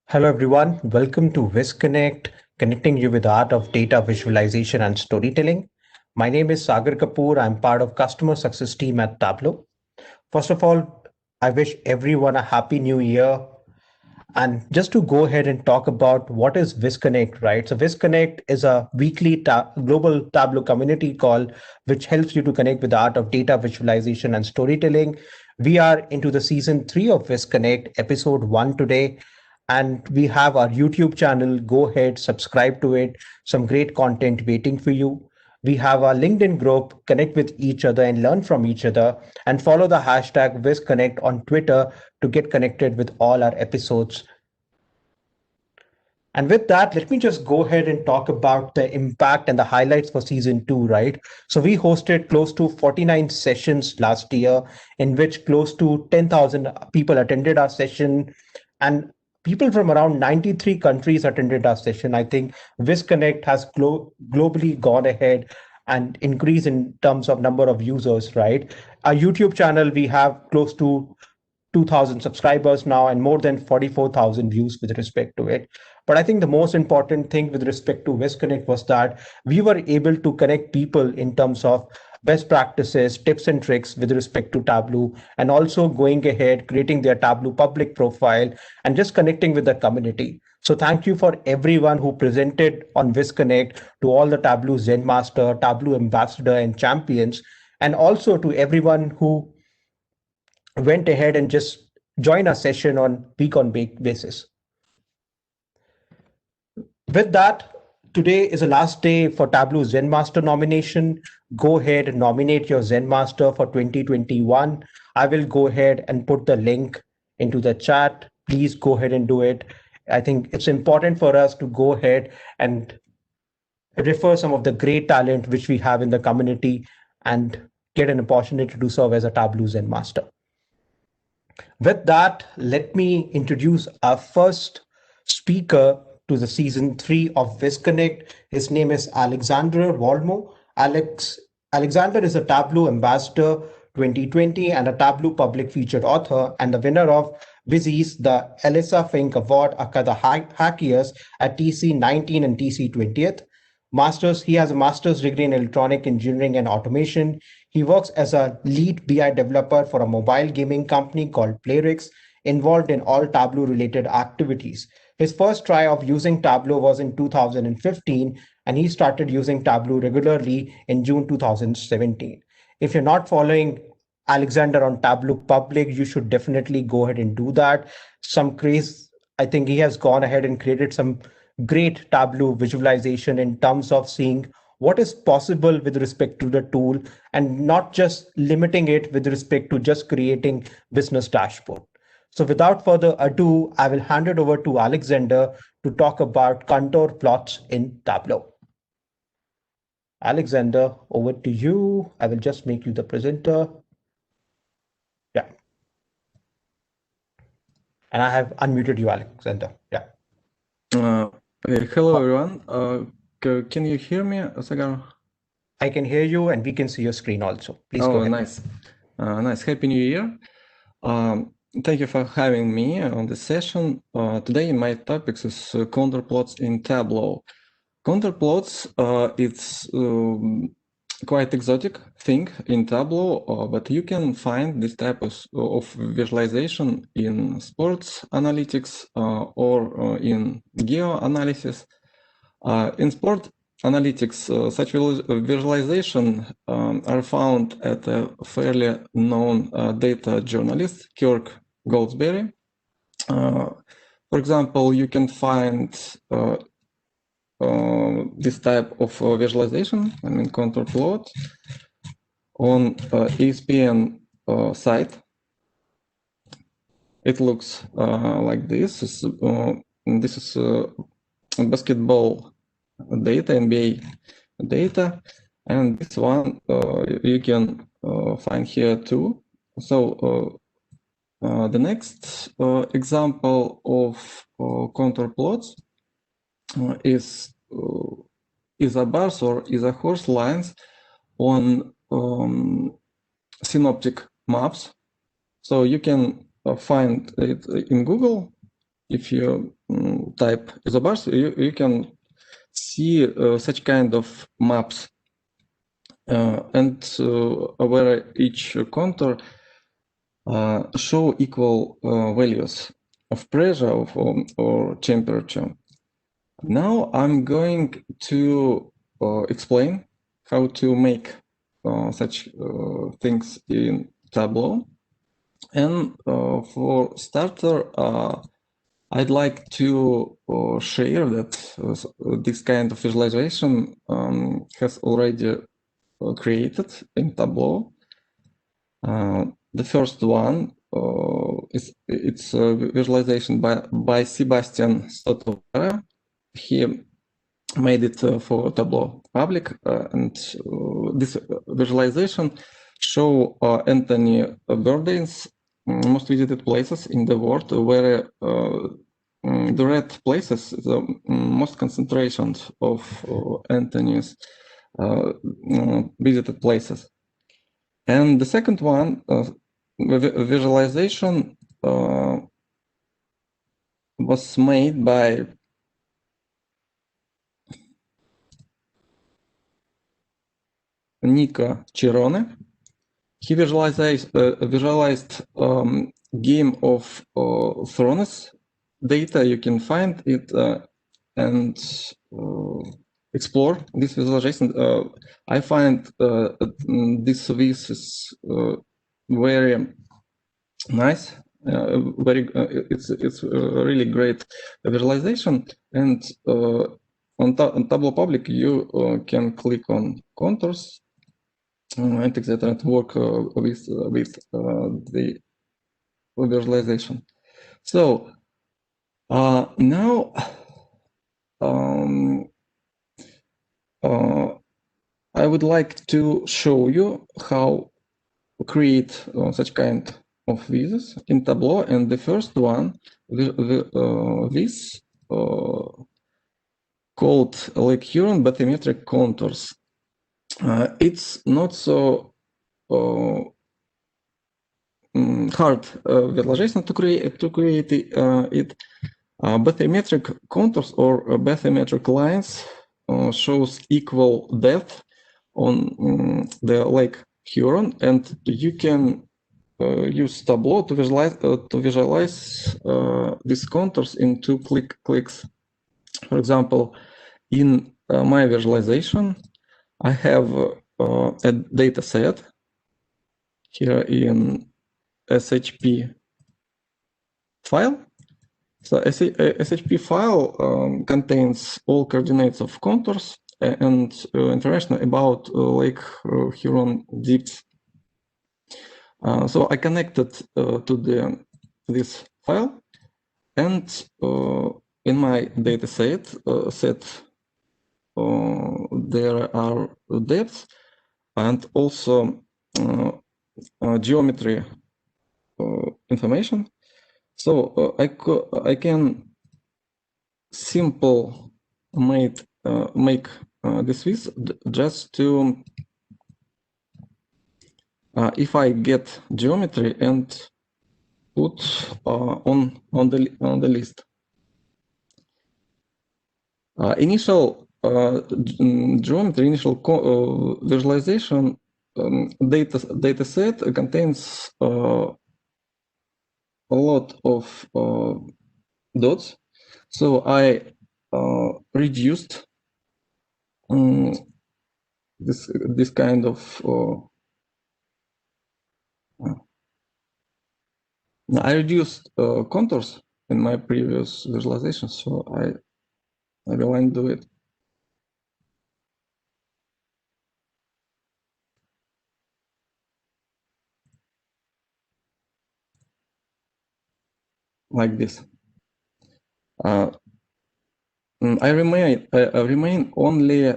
Hello everyone, welcome to VizConnect, connecting you with the art of data visualization and storytelling. My name is Sagar Kapoor. I'm part of customer success team at Tableau. First of all, I wish everyone a happy new year. And just to go ahead and talk about what is VizConnect, right? So VizConnect is a weekly global Tableau community call, which helps you to connect with the art of data visualization and storytelling. We are into the season 3 of VizConnect, episode 1 today. And we have our YouTube channel. Go ahead, subscribe to it. Some great content waiting for you. We have our LinkedIn group, connect with each other and learn from each other, and follow the hashtag VizConnect on Twitter to get connected with all our episodes. And with that, let me just go ahead and talk about the impact and the highlights for season 2, right? So we hosted close to 49 sessions last year, in which close to 10,000 people attended our session, and people from around 93 countries attended our session. I think VizConnect has globally gone ahead and increased in terms of number of users, right? Our YouTube channel, we have close to 2,000 subscribers now and more than 44,000 views with respect to it. But I think the most important thing with respect to VizConnect was that we were able to connect people in terms of best practices, tips and tricks with respect to Tableau, and also going ahead, creating their Tableau public profile and just connecting with the community. So thank you for everyone who presented on VizConnect, to all the Tableau Zen Master, Tableau Ambassador and champions, and also to everyone who went ahead and just joined our session on week-on-week basis. With that, today is the last day for Tableau Zen Master nomination. Go ahead and nominate your Zen Master for 2021. I will go ahead and put the link into the chat. Please go ahead and do it. I think it's important for us to go ahead and refer some of the great talent which we have in the community and get an opportunity to serve as a Tableau Zen Master. With that, let me introduce our first speaker to the season 3 of VizConnect. His name is Alexander Varlamov. Alexander is a Tableau Ambassador 2020 and a Tableau public featured author and the winner of vizise, the Elisa Fink Award aka the Hackiers at TC 19 and TC 20th. He has a master's degree in electronic engineering and automation. He works as a lead BI developer for a mobile gaming company called Playrix, involved in all Tableau related activities. His first try of using Tableau was in 2015, and he started using Tableau regularly in June 2017. If you're not following Alexander on Tableau Public, you should definitely go ahead and do that. I think he has gone ahead and created some great Tableau visualization in terms of seeing what is possible with respect to the tool and not just limiting it with respect to just creating business dashboard. So without further ado, I will hand it over to Alexander to talk about contour plots in Tableau. Alexander, over to you. I will just make you the presenter. Yeah. And I have unmuted you, Alexander. Yeah. Hello, everyone. Can you hear me, Sagar? I can hear you, and we can see your screen also. Please go ahead. Nice. Nice. Happy New Year. Thank you for having me on this session. Today, my topic is contour plots in Tableau. Contour plots, it's quite exotic thing in Tableau, but you can find this type of visualization in sports analytics or in geo analysis. In sport analytics, such visualization are found at a fairly known data journalist, Kirk Goldsberry. For example, you can find this type of visualization, I mean contour plot, on ESPN site. It looks like this. This is basketball data, NBA data, and this one you can find here too. So the next example of contour plots is a bars or is a horse lines on synoptic maps. So you can find it in Google if you type isobars, you can see such kind of maps, and where each contour show equal values of pressure or temperature. Now I'm going to explain how to make such things in Tableau. And for starter, I'd like to share that this kind of visualization has already created in Tableau. The first one it's a visualization by Sebastian Sotovara. He made it for Tableau public, and this visualization show Anthony Bourdain's most visited places in the world, where the red places, the most concentrations of Anthony's visited places. And the second one, visualization was made by Nico Cirone. He visualized Game of Thrones data. You can find it and explore this visualization. I find this is very nice. It's a really great visualization, and on Tableau Public you can click on contours and etc. and work with the visualization. So now I would like to show you how to create such kind of views in Tableau. And the first one, this called like Huron bathymetric contours. It's not so hard visualization to create it. Bathymetric contours or bathymetric lines shows equal depth on the Lake Huron, and you can use Tableau to visualize these contours in 2 clicks. For example, in my visualization, I have a data set here in SHP file. So SHP file contains all coordinates of contours and information about Lake Huron depth. So I connected to this file, and in my data set, there are depths and also geometry information. So I can make this viz just to if I get geometry and put on the list. Initial geometry, initial visualization data set contains a lot of dots, so I reduced this kind of I reduced contours in my previous visualization, so I will undo it. Like this. I remain only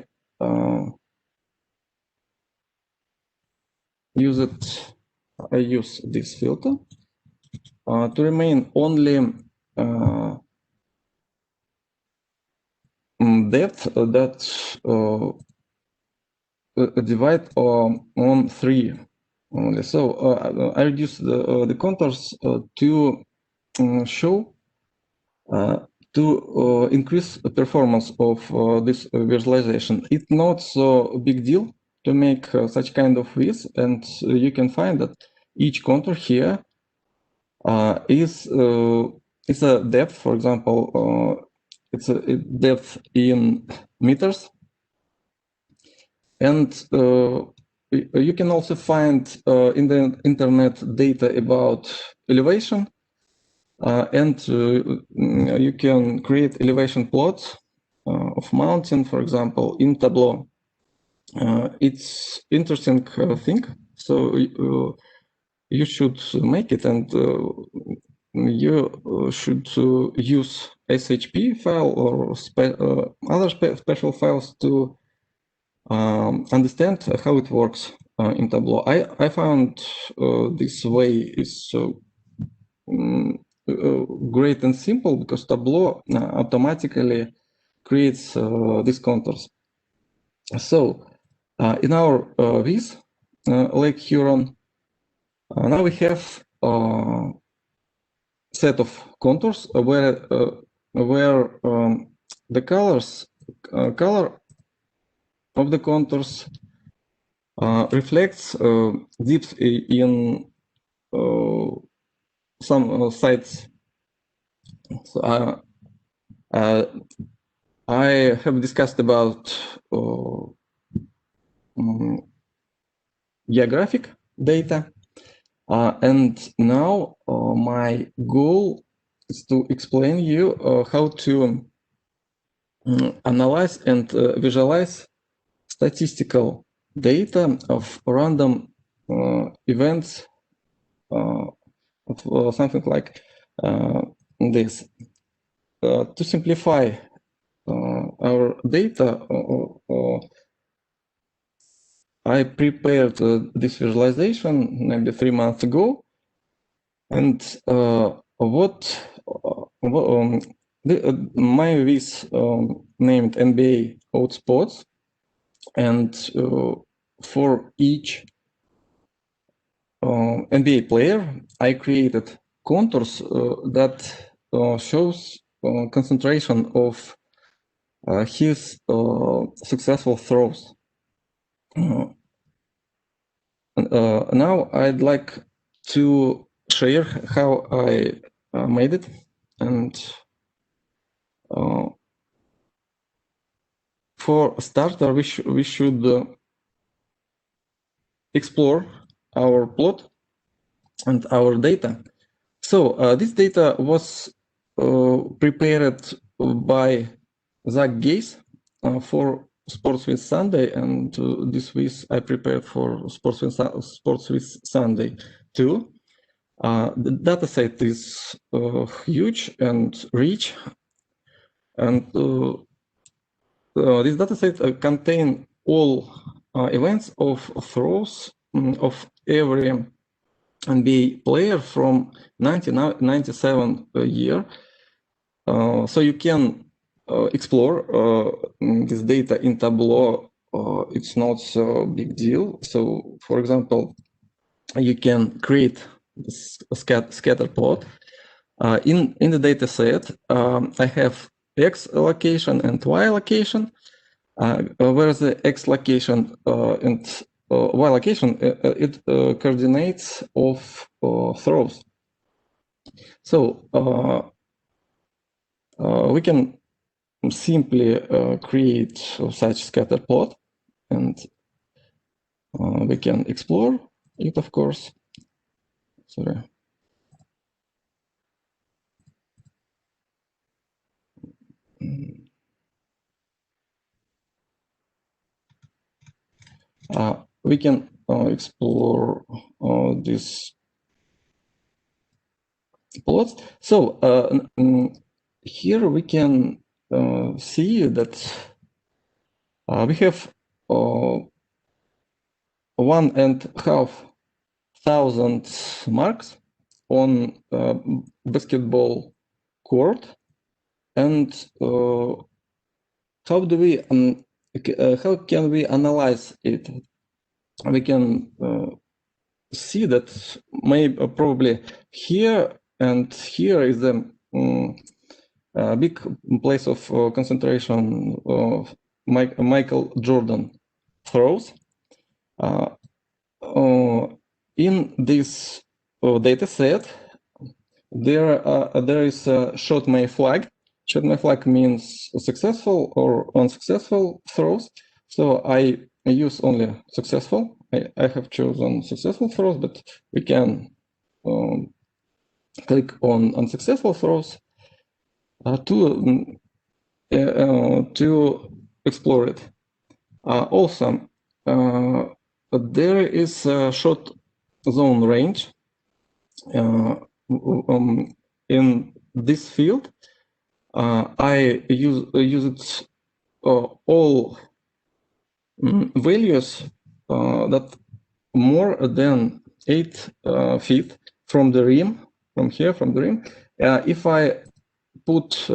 I use this filter to remain only depth that divide on 3 only. So I reduce the contours to show to increase the performance of this visualization. It's not so big deal to make such kind of viz, and you can find that each contour here is a depth. For example, it's a depth in meters, and you can also find in the internet data about elevation, and you can create elevation plots of mountain, for example, in Tableau. It's interesting thing, so you should make it, and you should use SHP file or other special files to understand how it works in Tableau. I found this way is great and simple because Tableau automatically creates these contours. So in our viz, Lake Huron, now we have a set of contours where the color of the contours reflects dips in some sites. So I have discussed about geographic data, and now my goal is to explain you how to analyze and visualize statistical data of random events of something like this. To simplify our data, I prepared this visualization maybe 3 months ago, and my viz named NBA hotspots, and for each NBA player, I created contours that shows concentration of his successful throws. Now I'd like to share how I made it, and for a starter, we should explore our plot and our data. So this data was prepared by Zach Gaze for Sports with Sunday, and this viz I prepared for Sports with Sunday too. The dataset is huge and rich, and this dataset contains all events of throws of every NBA player from 1997 year. So you can explore this data in Tableau. It's not so big deal. So, for example, you can create a scatter plot. In the data set, I have X location and Y location, where the X location and Y location, it coordinates of throws. So we can simply create such scatter plot, and we can explore it, of course. Sorry. We can explore this plots. So here we can see that we have 1,500 marks on basketball court, and how can we analyze it? We can see that maybe probably here and here is the big place of concentration of Michael Jordan throws. In this data set, there is a shot may flag. Shot may flag means successful or unsuccessful throws. So I use only successful. I have chosen successful throws, but we can click on unsuccessful throws to explore it. Also, there is a shot zone range in this field. I use it all values that more than 8 feet from the rim, from the rim. If I put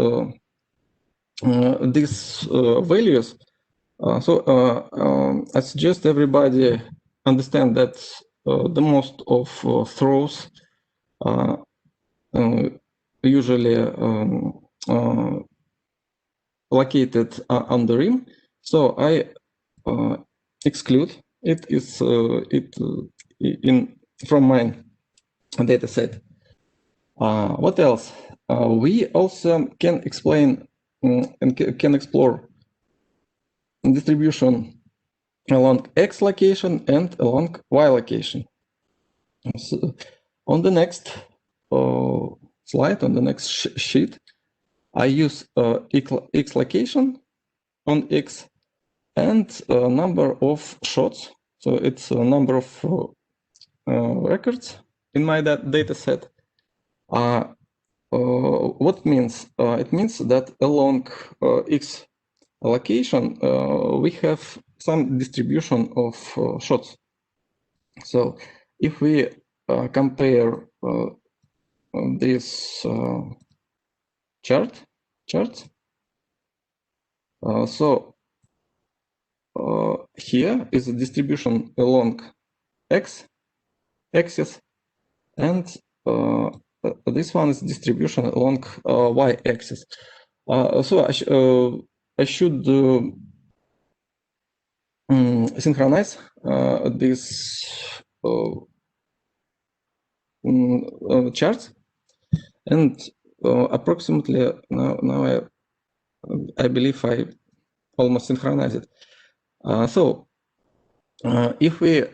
these values, I suggest everybody understand that the most of throws usually located on the rim. So I exclude it from my data set. What else? We also can explain and can explore distribution along X location and along Y location. So on the next slide, on the next sheet, I use X location on X and a number of shots. So it's a number of records in my data set. What means? It means that along X location, we have some distribution of shots. So if we compare this charts, so here is a distribution along X axis, and this one is distribution along Y axis. So I should synchronize these charts, and approximately now I believe I almost synchronize it. So if we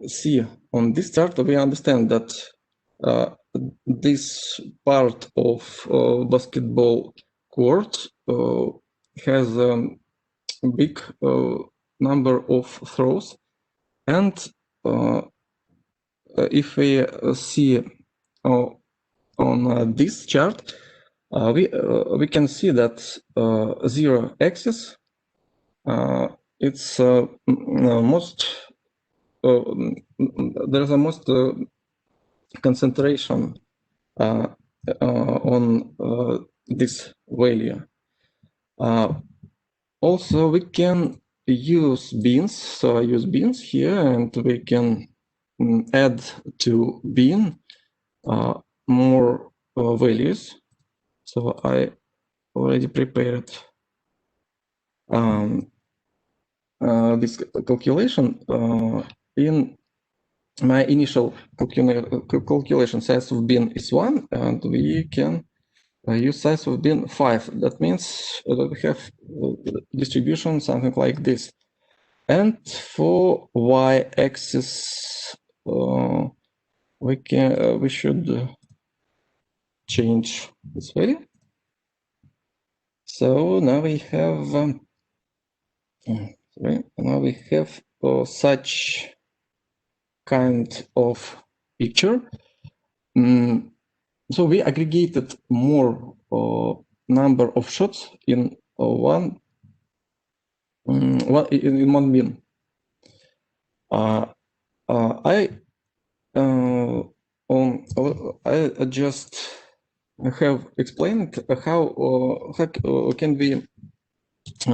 see on this chart, we understand that this part of basketball court has a big number of throws, and if we see on this chart, we can see that zero axis it's most there's a most concentration on this value. Also, we can use bins. So I use bins here, and we can add to bin more values. So I already prepared this calculation. In my initial calculation, size of bin is 1, and we can use size of bin 5. That means that we have distribution something like this. And for y-axis, we should change this value. So now we have such kind of picture. So we aggregated more number of shots in one bin. I just have explained how can we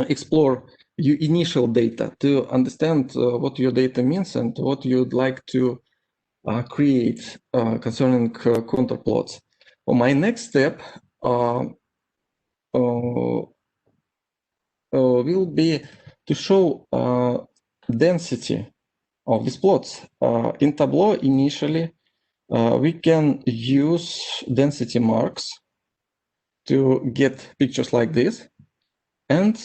explore your initial data to understand what your data means and what you'd like to create concerning contour plots. For my next step, will be to show density of these plots. In Tableau, initially, we can use density marks to get pictures like this. And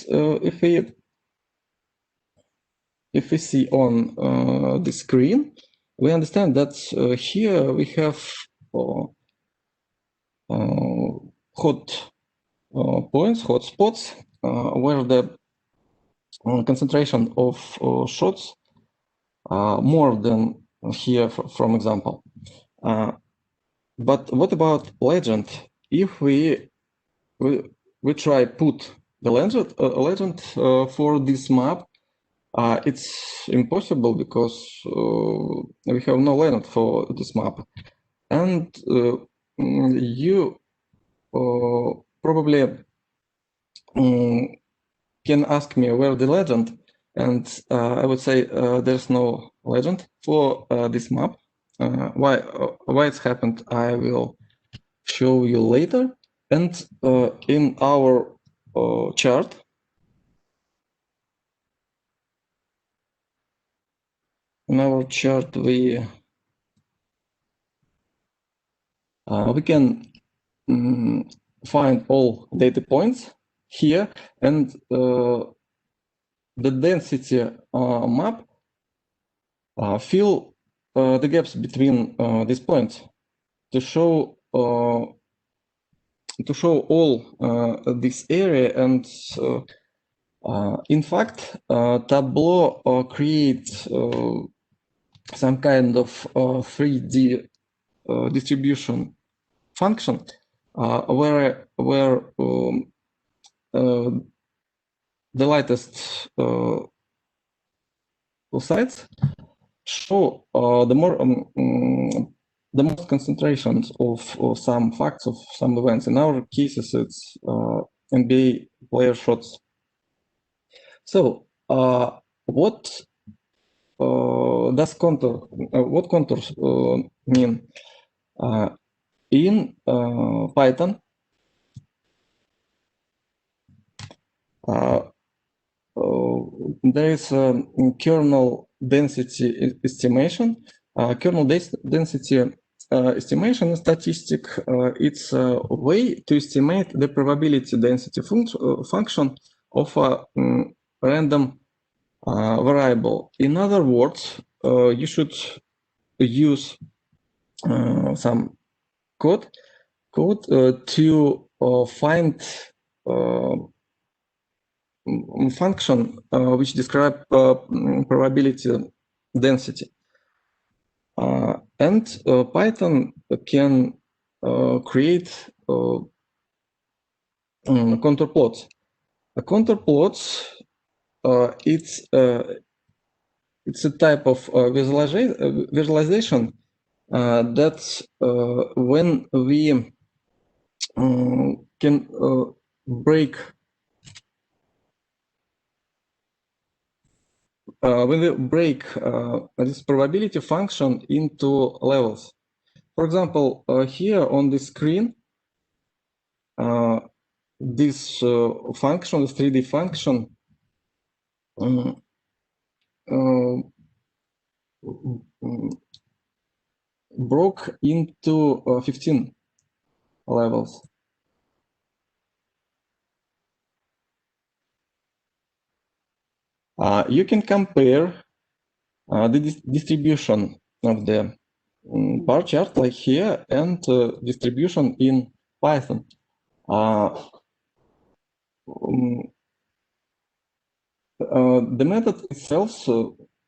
if we see on the screen, we understand that here we have hot points, hot spots, where the concentration of shots more than here, from example. But what about legend? If we try put the legend for this map, it's impossible because we have no legend for this map, and you probably can ask me where the legend, and I would say there's no legend for this map. Why it's happened, I will show you later. And in our chart, we can find all data points here, and the density map fill the gaps between these points to show all this area. And in fact, Tableau creates some kind of 3D distribution function where the lightest sites show the most concentrations of some facts, of some events. In our cases, it's NBA player shots. So what does contour? What contours mean? In Python, there is a kernel density estimation. Kernel density estimation statistic, it's a way to estimate the probability density function of a random variable. In other words, you should use some code to find function which describe probability density. And Python can create contour plots. Contour plots, it's a type of visualization that when we can break this probability function into levels. For example, here on the screen, this function, this 3D function, broke into 15 levels. You can compare the distribution of the bar chart, like here, and distribution in Python. The method itself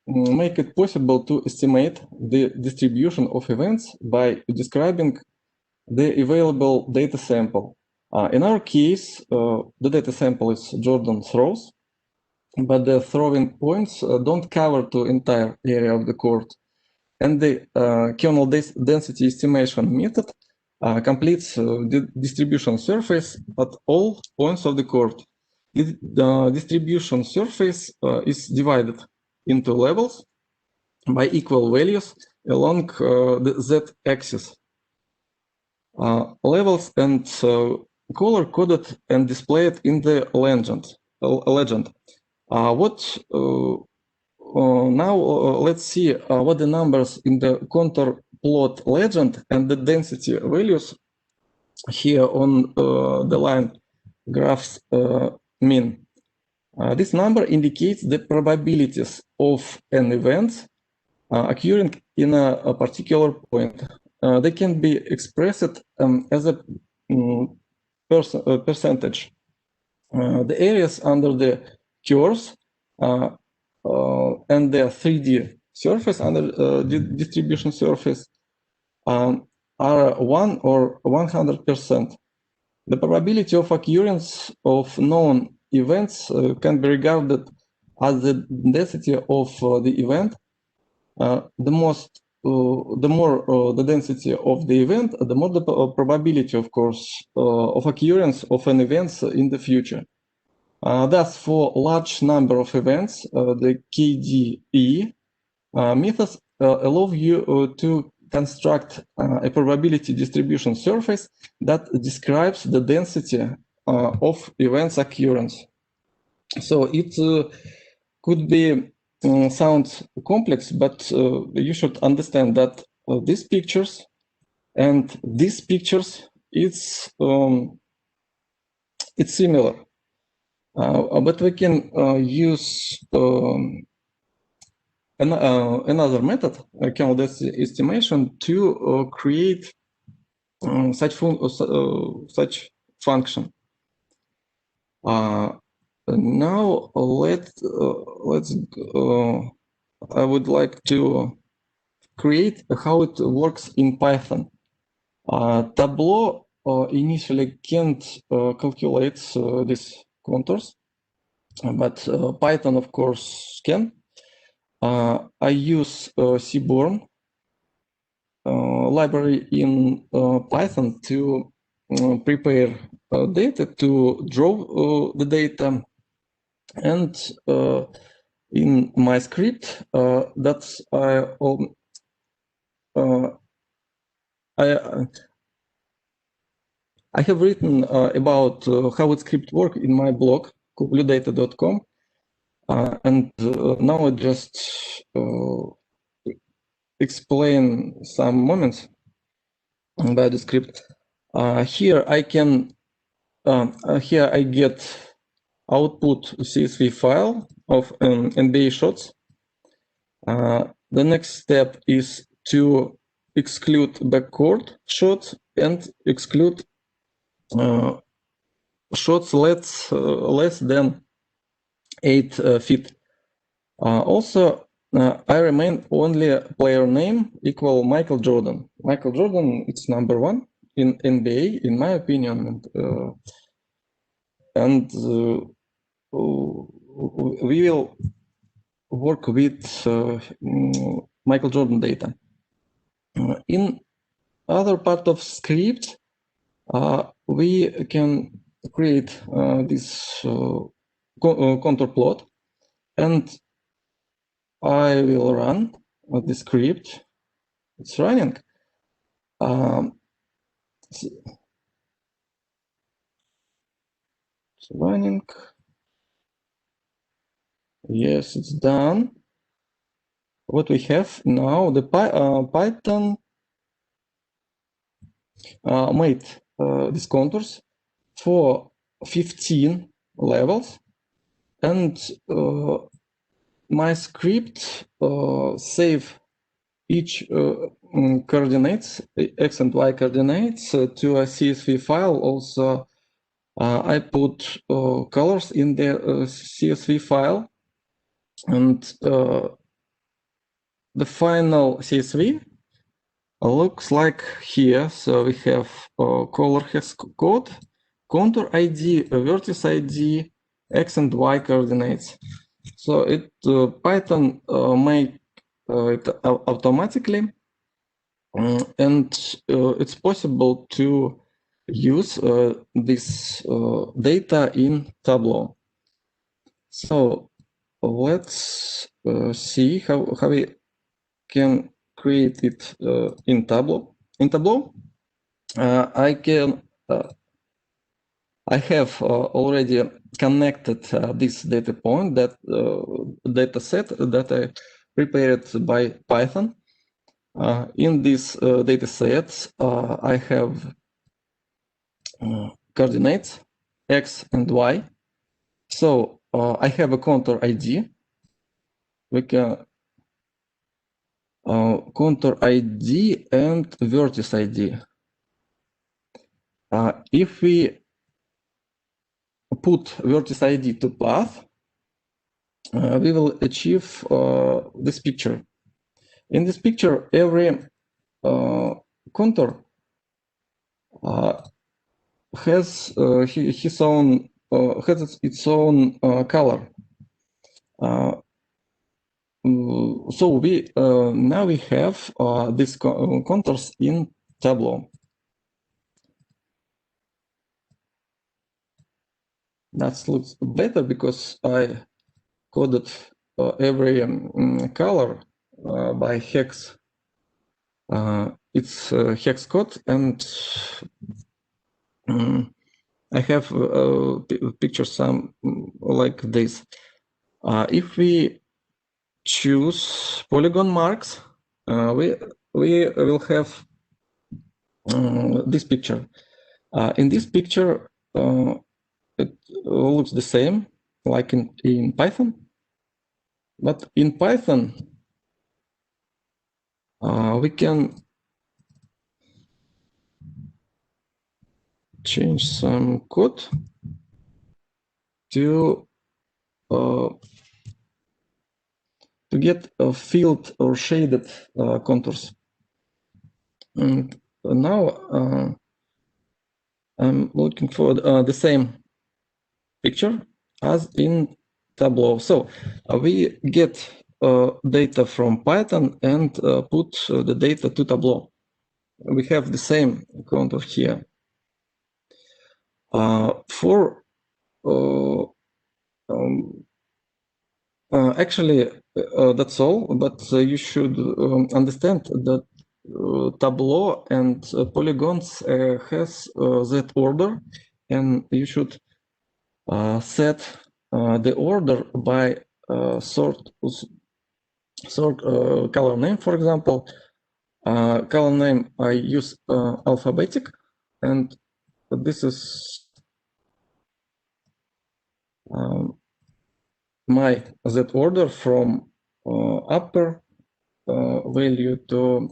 make it possible to estimate the distribution of events by describing the available data sample. In our case, the data sample is Jordan throws, but the throwing points don't cover the entire area of the court. And the kernel density estimation method completes the distribution surface at all points of the court. The distribution surface is divided into levels by equal values along the z-axis. Levels and color-coded and displayed in the legend. Now let's see what the numbers in the contour plot legend and the density values here on the line graphs mean. This number indicates the probabilities of an event occurring in a particular point. They can be expressed as a percentage. The areas under the curves and the 3D surface under the distribution surface are 1 or 100%. The probability of occurrence of known events can be regarded as the density of the event. The more the density of the event, the more the probability, of course, of occurrence of an event in the future. Thus, for large number of events, the KDE methods allow you to construct a probability distribution surface that describes the density of events occurrence. So it could be sound complex, but you should understand that these pictures and these pictures, it's similar, but we can use another method, kernel density estimation, to create such function. Now I would like to create how it works in Python. Tableau initially can't calculate these contours, but Python, of course, can. I use Seaborn library in Python to prepare data, to draw the data, and in my script that's I have written about how its script works in my blog, kubluedata.com, and now I just explain some moments about the script. Here I can, here I get output CSV file of NBA shots. The next step is to exclude backcourt shots and exclude shots less than 8 feet. Also, I remain only player name equal Michael Jordan. Michael Jordan, it's #1 in NBA, in my opinion, and we will work with Michael Jordan data. In other part of script, we can create this contour plot, and I will run the script. It's running. It's running. Yes, it's done. What we have now, the Python made these contours for 15 levels, and my script save each coordinates, x and y coordinates, to a CSV file. Also, I put colors in the CSV file, and the final CSV looks like here. So we have color hex code, contour ID, vertex ID, x and y coordinates. So it Python make it automatically, and it's possible to use this data in Tableau. So let's see how we can create it in Tableau. In Tableau, I can I have already connected this data point, that data set that I prepared by Python. In this data set, I have coordinates X and Y. So I have a contour ID. We can contour ID and vertex ID. If we put vertex ID to path, we will achieve this picture. In this picture, every contour has its own color. So we now we have these contours in Tableau. That looks better because I coded every color by hex. It's hex code, and I have pictures some like this. If we choose polygon marks, we will have this picture. In this picture, it looks the same like in Python, but in Python we can change some code to get a filled or shaded contours. And now I'm looking for the same picture as in Tableau. So we get data from Python and put the data to Tableau. We have the same contour here. Actually, that's all, but you should understand that Tableau and polygons has that order, and you should set the order by sort color name. For example, color name I use alphabetic, and this is my Z order from upper value to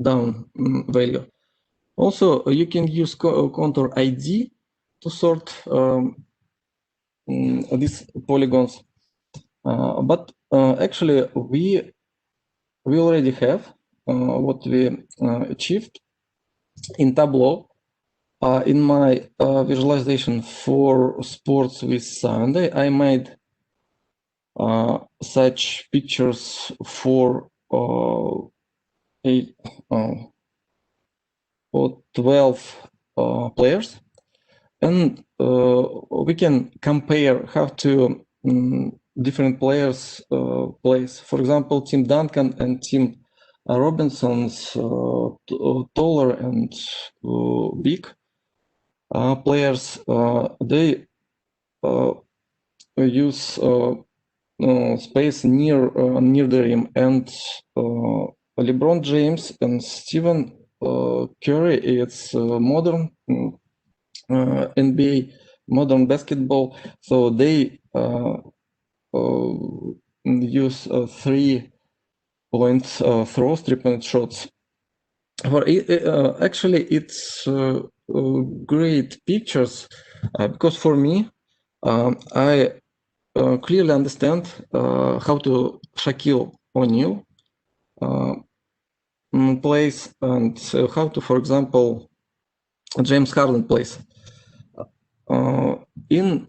down value. Also, you can use contour ID to sort these polygons, but actually we already have what we achieved in Tableau. In my visualization for sports with Sunday, I made such pictures for 12 players, and we can compare how to different players plays. For example, Tim Duncan and Tim Robinson's taller and big players, they use space near the rim, and LeBron James and Stephen Curry, it's modern NBA, modern basketball, so they use 3-point throws, 3-point shots. Actually, it's great pictures because for me, I clearly understand how to Shaquille O'Neal plays, and how to, for example, James Harden plays. In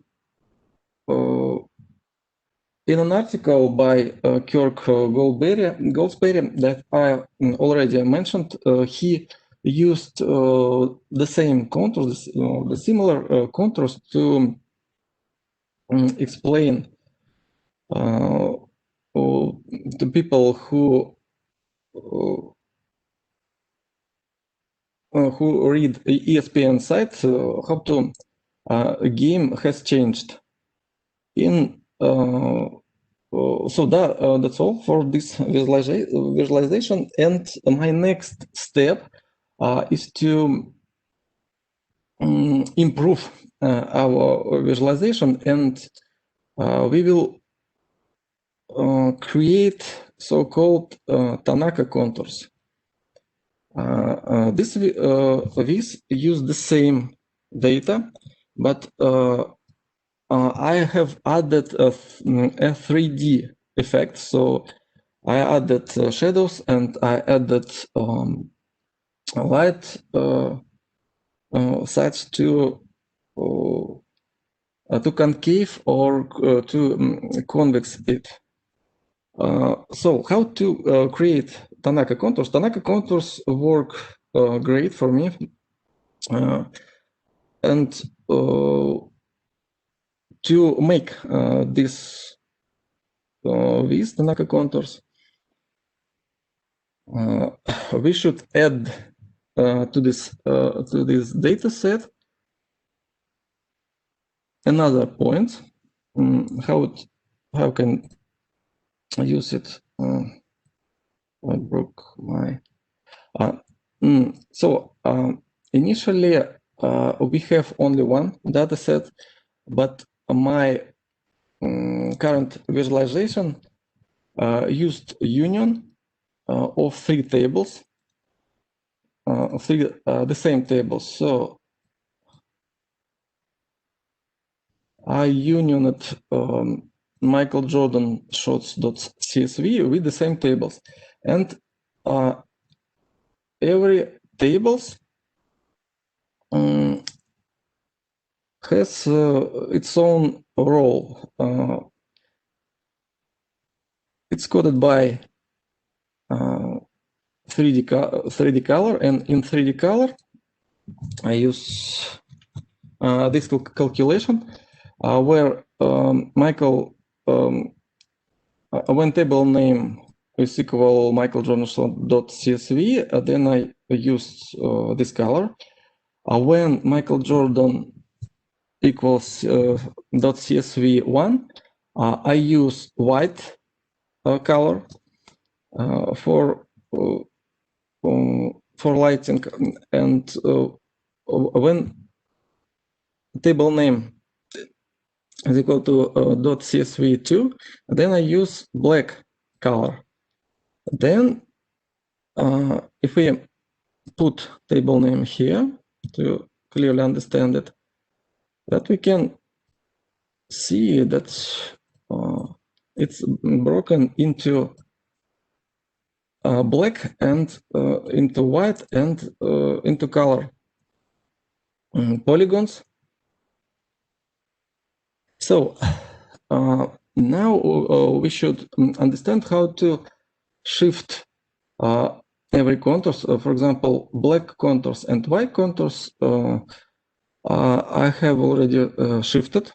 an article by Kirk Goldsberry that I already mentioned, he used the same contours, the similar contours to explain to people who who read ESPN site how to game has changed. So that's all for this visualization. And my next step is to improve our visualization, and we will create so-called Tanaka contours. This use the same data, but I have added a 3D effect. So I added shadows, and I added light sides to concave or to convex it. So how to create Tanaka contours? Tanaka contours work great for me, and to make these Tanaka contours, we should add to this data set another point. How can I use it? I broke my. So initially we have only one data set, but my current visualization used union of three tables, the same tables. So I unioned Michael Jordan shots.csv with the same tables, and every tables has its own role. It's coded by 3D color, and in 3D color I use this calculation where Michael, when table name is equal Michael Jordan.csv, then I use this color. When Michael Jordan equals .csv1, I use white color for lighting, and when table name is equal to .csv2, then I use black color. Then if we put table name here to clearly understand it, that we can see that it's broken into black and into white and into color polygons. So now we should understand how to shift every contours. For example, black contours and white contours I have already shifted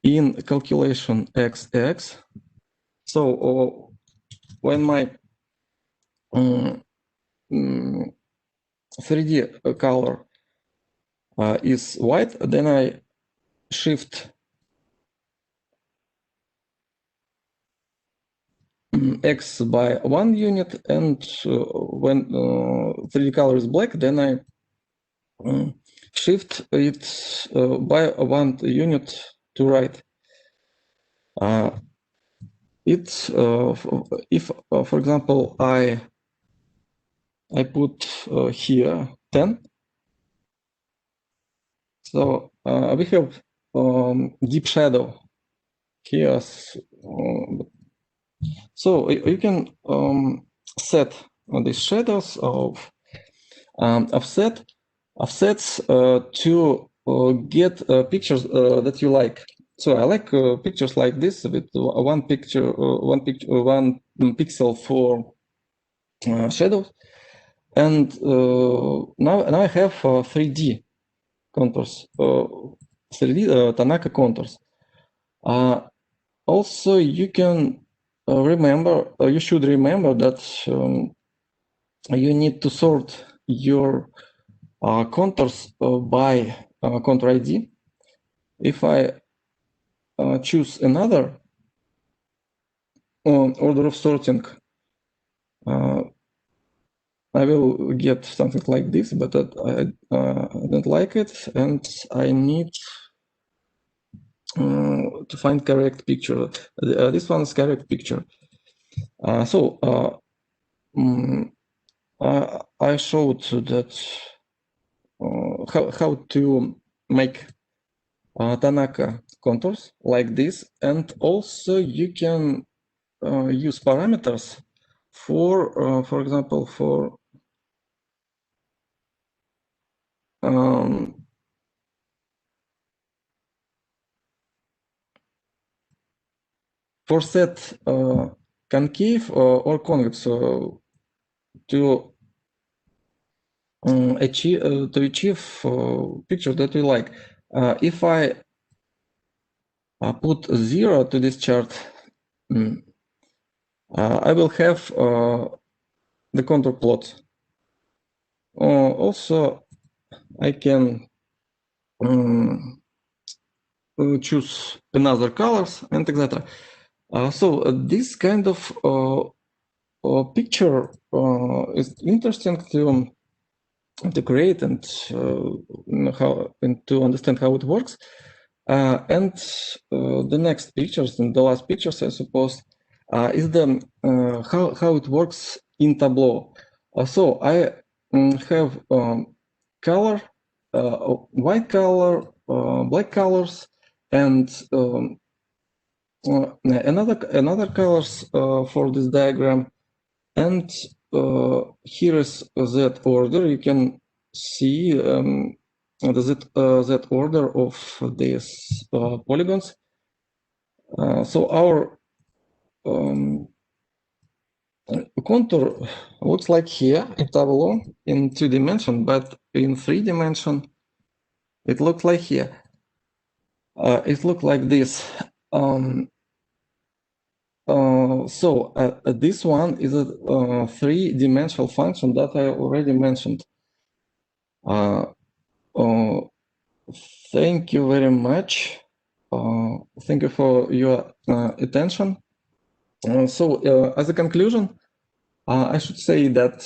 in calculation XX. So when my 3D color is white, then I shift X by 1 unit, and when 3D color is black, then I shift it by 1 unit to right. If, for example, I put here 10, so we have deep shadow here. So you can set these shadows of offsets to get pictures that you like. So I like pictures like this with one pixel for shadows, and now I have 3D contours, 3D Tanaka contours. Also, you can you should remember that you need to sort your contours by contour ID. If I choose another order of sorting, I will get something like this, but I don't like it, and I need to find correct picture. This one is correct picture. I showed that how to make Tanaka contours like this, and also you can use parameters for example, for set concave or convex to achieve picture that we like. If I put 0 to this chart, I will have the contour plot. Also, I can choose another colors and etc. So this kind of picture is interesting to create and to understand how it works. And the next pictures and the last pictures, I suppose, is the how it works in Tableau. So I have color, white color, black colors, and another colors for this diagram. And here is that order. You can see that order of these polygons. So our contour looks like here in Tableau in 2 dimension, but in 3 dimension, it looks like here. It looks like this. This one is a 3-dimensional function that I already mentioned. Thank you very much. Thank you for your attention. As a conclusion, I should say that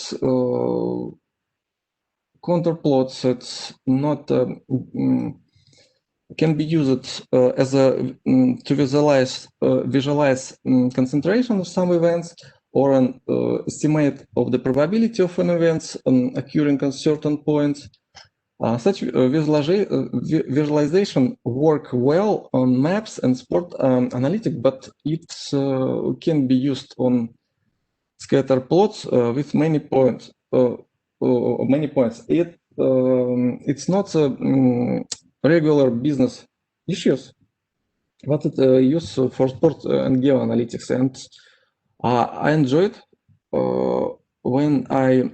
contour plots, it's not can be used as a to visualize concentration of some events, or an estimate of the probability of an event occurring at certain points. Such visualization work well on maps and sport analytics, but it can be used on scatter plots with many points. It's not regular business issues, but it used for sport and geoanalytics. And I enjoyed when I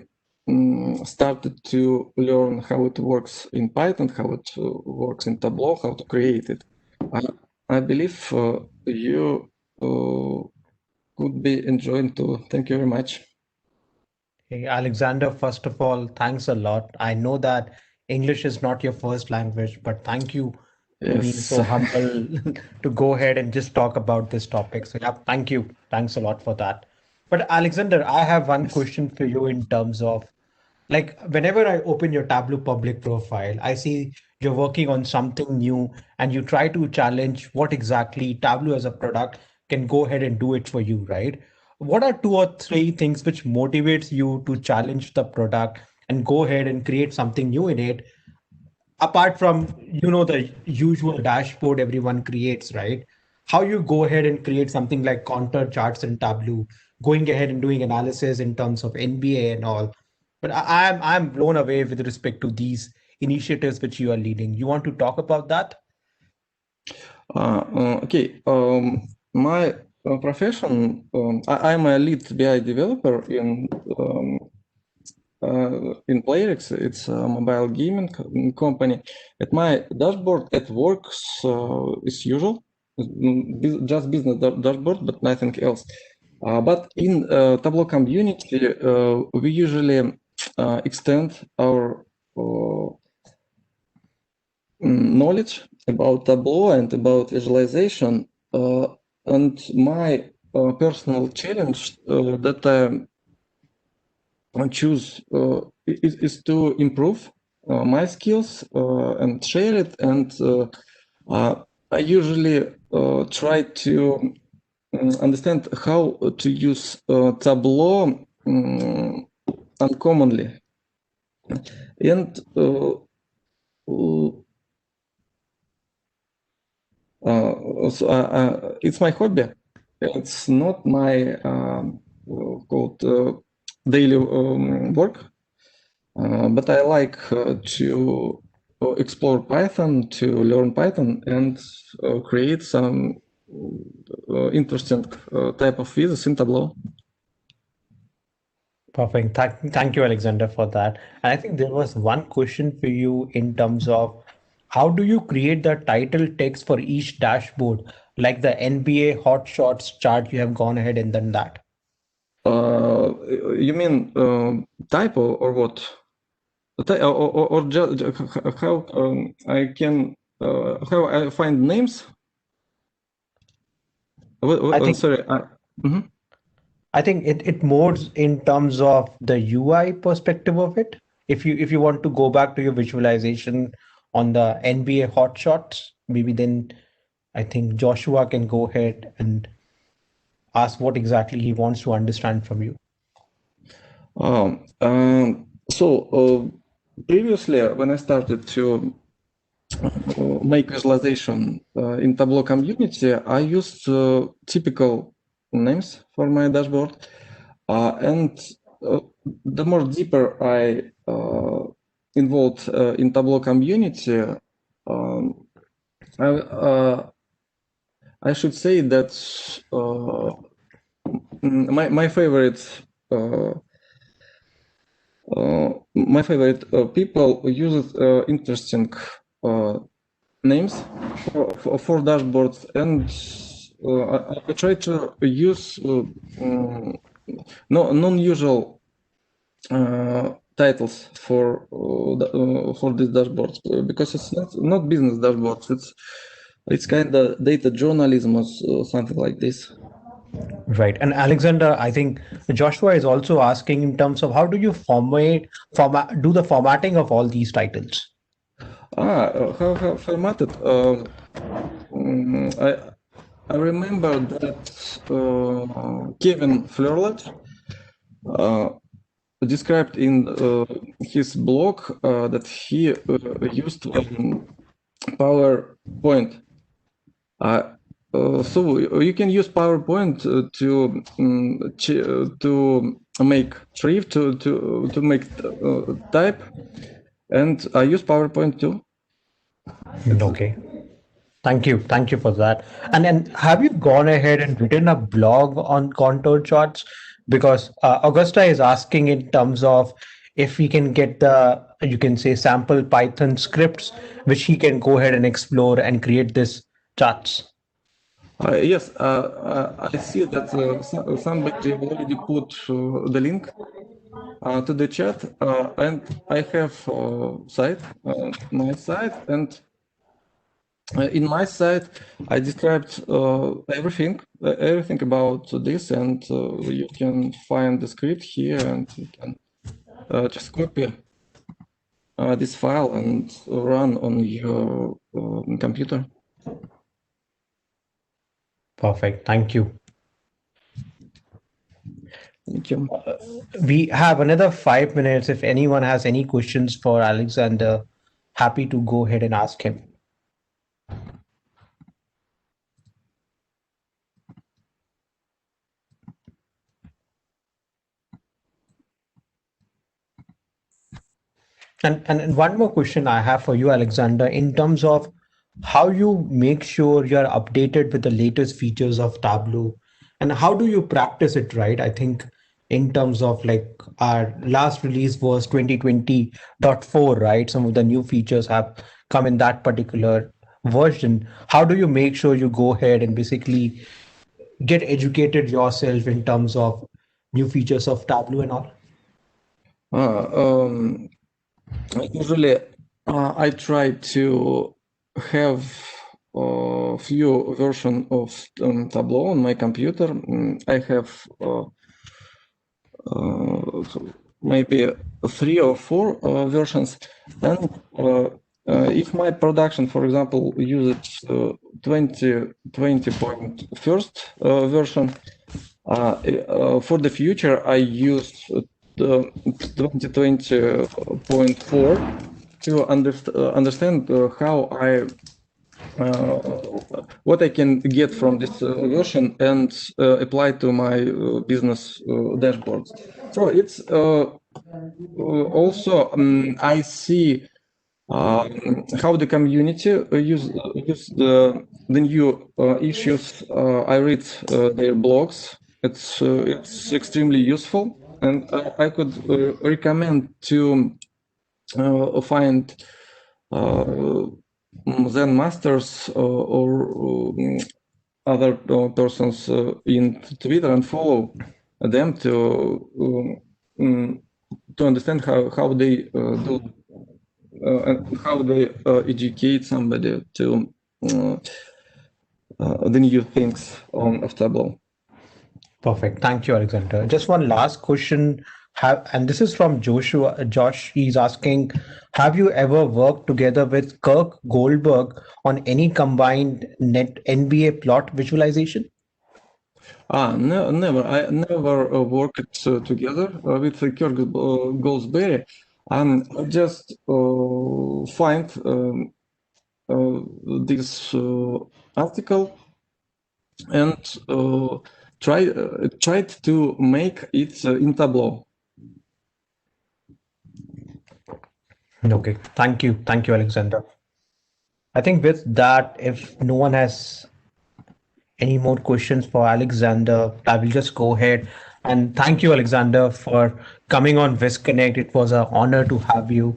started to learn how it works in Python, how it works in Tableau, how to create it. I believe you could be enjoying too. Thank you very much. Hey, Alexander, first of all, thanks a lot. I know that English is not your first language, but thank you for being so humble to go ahead and just talk about this topic. So yeah, thank you. Thanks a lot for that. But Alexander, I have one question for you in terms of, like, whenever I open your Tableau public profile, I see you're working on something new and you try to challenge what exactly Tableau as a product can go ahead and do it for you, right? What are 2 or 3 things which motivates you to challenge the product and go ahead and create something new in it, apart from, the usual dashboard everyone creates, right? How you go ahead and create something like contour charts in Tableau, going ahead and doing analysis in terms of NBA and all. But I'm blown away with respect to these initiatives which you are leading. You want to talk about that? Okay. My profession, I'm a lead BI developer in Playrix. It's a mobile gaming company. At my dashboard, it works as usual, just business dashboard, but nothing else. But in Tableau community, we usually extend our knowledge about Tableau and about visualization. And my personal challenge that I choose is to improve my skills and share it. And I usually try to understand how to use Tableau uncommonly. And so it's my hobby. It's not my called daily work, but I like to explore Python, to learn Python, and create some interesting type of quizzes in Tableau. Perfect. Thank you, Alexander, for that. And I think there was one question for you in terms of how do you create the title text for each dashboard, like the NBA hot shots chart, you have gone ahead and done that. You mean typo or what? Or just how I can how I find names? I think Sorry. I think it modes in terms of the UI perspective of it. If you want to go back to your visualization on the NBA hot shots, maybe then I think Joshua can go ahead and ask what exactly he wants to understand from you. So previously, when I started to make visualization in Tableau community, I used typical names for my dashboard, and the more deeper I involved in Tableau community, I should say that my favorite people use interesting names for dashboards, and I try to use non-usual titles for these dashboards, because it's not business dashboards. It's kind of data journalism or something like this. Right. And Alexander, I think Joshua is also asking in terms of how do you do the formatting of all these titles? How formatted? I remember that Kevin Fleurlet described in his blog that he used PowerPoint. So you can use PowerPoint to make shrift, to make type, and I use PowerPoint too. Okay. Thank you for that. And then have you gone ahead and written a blog on contour charts? Because Augusta is asking in terms of if we can get you can say sample Python scripts, which he can go ahead and explore and create this charts. Yes, I see that somebody already put the link to the chat, and I have my site, and in my site I described everything about this, and you can find the script here, and you can just copy this file and run on your computer. Perfect. Thank you. Thank you. We have another 5 minutes. If anyone has any questions for Alexander, happy to go ahead and ask him. And one more question I have for you, Alexander, in terms of how you make sure you're updated with the latest features of Tableau and how do you practice it, right? I think in terms of like our last release was 2020.4, right? Some of the new features have come in that particular version. How do you make sure you go ahead and basically get educated yourself in terms of new features of Tableau and all? Usually, I try to have a few versions of Tableau on my computer. I have maybe 3 or 4 versions. And if my production, for example, uses 20.1st version, for the future, I use 2020.4 to understand how what I can get from this version and apply to my business dashboards. So it's also I see how the community use the new issues. I read their blogs. It's extremely useful, and I could recommend to find Zen masters or other persons in Twitter and follow them to understand how they do and how they educate somebody to the new things of Tableau. Perfect. Thank you, Alexander. Just one last question. And this is from Joshua. Josh, he's asking, have you ever worked together with Kirk Goldberg on any combined net NBA plot visualization? No, never. I never worked together with Kirk Goldsberry. I just find this article and tried to make it in Tableau. Okay, thank you, Alexander. I think with that, if no one has any more questions for Alexander, I will just go ahead and thank you, Alexander, for coming on VizConnect. It was an honor to have you.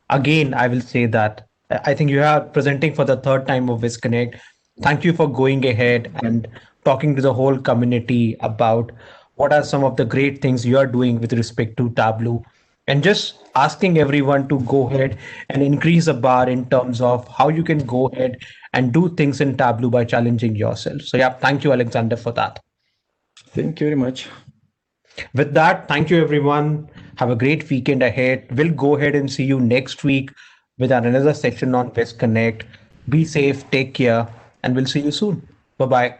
Again, I will say that I think you are presenting for the third time of VizConnect. Thank you for going ahead and talking to the whole community about what are some of the great things you are doing with respect to Tableau, and just asking everyone to go ahead and increase the bar in terms of how you can go ahead and do things in Tableau by challenging yourself. So yeah, thank you, Alexander, for that. Thank you very much. With that, thank you, everyone. Have a great weekend ahead. We'll go ahead and see you next week with another session on VizConnect. Be safe, take care, and we'll see you soon. Bye-bye.